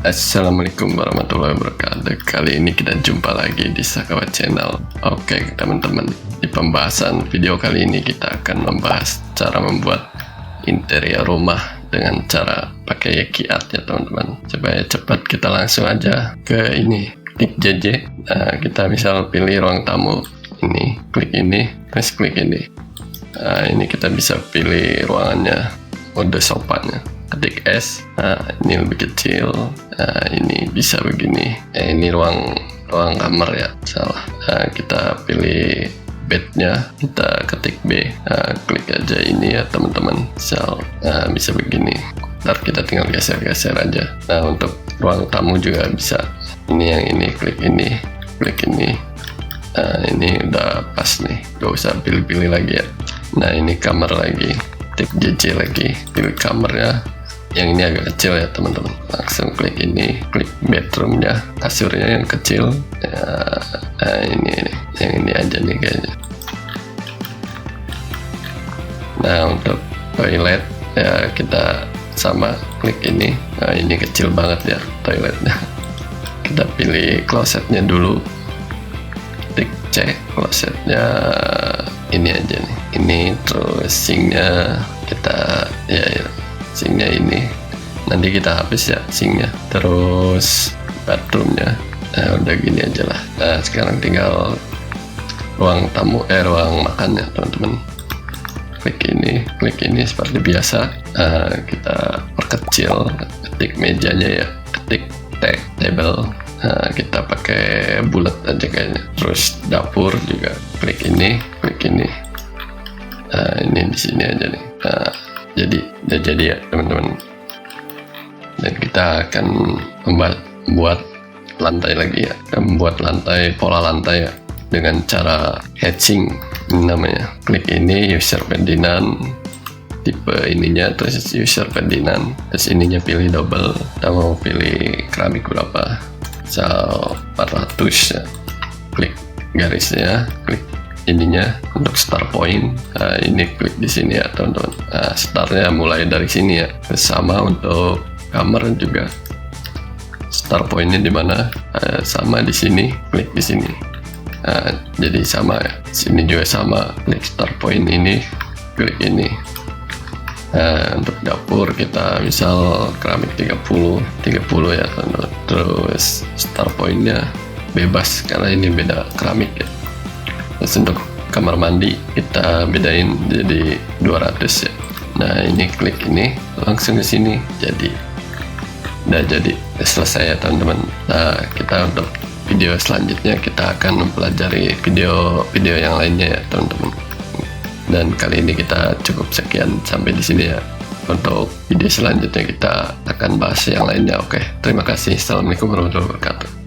Assalamualaikum warahmatullahi wabarakatuh. Kali ini kita jumpa lagi di Sakawa Channel. Oke teman-teman, di pembahasan video kali ini kita akan membahas cara membuat interior rumah dengan cara pakai Yeki Art ya teman-teman. Supaya cepat, kita langsung aja ke ini, klik JJ. Nah, kita misal pilih ruang tamu, ini klik ini, terus klik ini. Nah, ini kita bisa pilih ruangannya, mode sopannya, ketik S. Nah, ini lebih kecil. Nah, ini bisa begini. Ini ruang kamar ya, salah. Nah, kita pilih bednya, kita ketik B. Nah, klik aja ini ya teman-teman. Nah, bisa begini. Ntar kita tinggal geser-geser aja. Nah, untuk ruang tamu juga bisa. Ini yang ini, klik ini, klik ini. Nah, ini udah pas nih, gak usah pilih-pilih lagi ya. Nah, ini kamar lagi, klik JJ lagi, pilih kamarnya. Yang ini agak kecil ya teman-teman, langsung klik ini, klik bedroomnya, kasurnya yang kecil ya. Nah, ini yang ini aja nih kayaknya. Nah, untuk toilet ya kita sama, klik ini. Nah, ini kecil banget ya toiletnya. Kita pilih klosetnya dulu, klik C, klosetnya ini aja nih, ini. Terus sinknya kita ya sinknya ini, nanti kita hapus ya sinknya. Terus bathroomnya, nah udah gini aja lah. Nah, sekarang tinggal ruang tamu, ruang makan ya teman-teman. Klik ini seperti biasa. Nah, kita perkecil, ketik mejanya ya, ketik T, table. Nah, kita pakai bulat aja kayaknya. Terus dapur juga, klik ini. Nah, ini di sini aja nih. Nah, udah jadi ya teman-teman. Dan kita akan membuat lantai lagi ya, membuat pola lantai ya, dengan cara hatching namanya. Klik ini, user Ferdinand, tipe ininya, terus user Ferdinand, terus ininya pilih double. Kita mau pilih keramik berapa, 400 ya. Klik garisnya, klik ininya untuk start point. Nah, ini klik di sini ya teman-teman. Nah, startnya mulai dari sini ya. Sama untuk kamar juga, start pointnya di mana? Sama di sini, klik di sini. Nah, jadi sama ya. Sini juga sama, klik start point ini, klik ini. Nah, untuk dapur kita misal keramik 30 ya teman-teman. Terus start pointnya bebas karena ini beda keramik ya. Terus untuk kamar mandi kita bedain jadi 200 ya. Nah, ini klik ini, langsung ke sini. Udah jadi selesai ya teman-teman. Nah, kita untuk video selanjutnya kita akan mempelajari video yang lainnya ya teman-teman. Dan kali ini kita cukup sekian sampai di sini ya. Untuk video selanjutnya kita akan bahas yang lainnya. Oke, terima kasih. Assalamualaikum warahmatullahi wabarakatuh.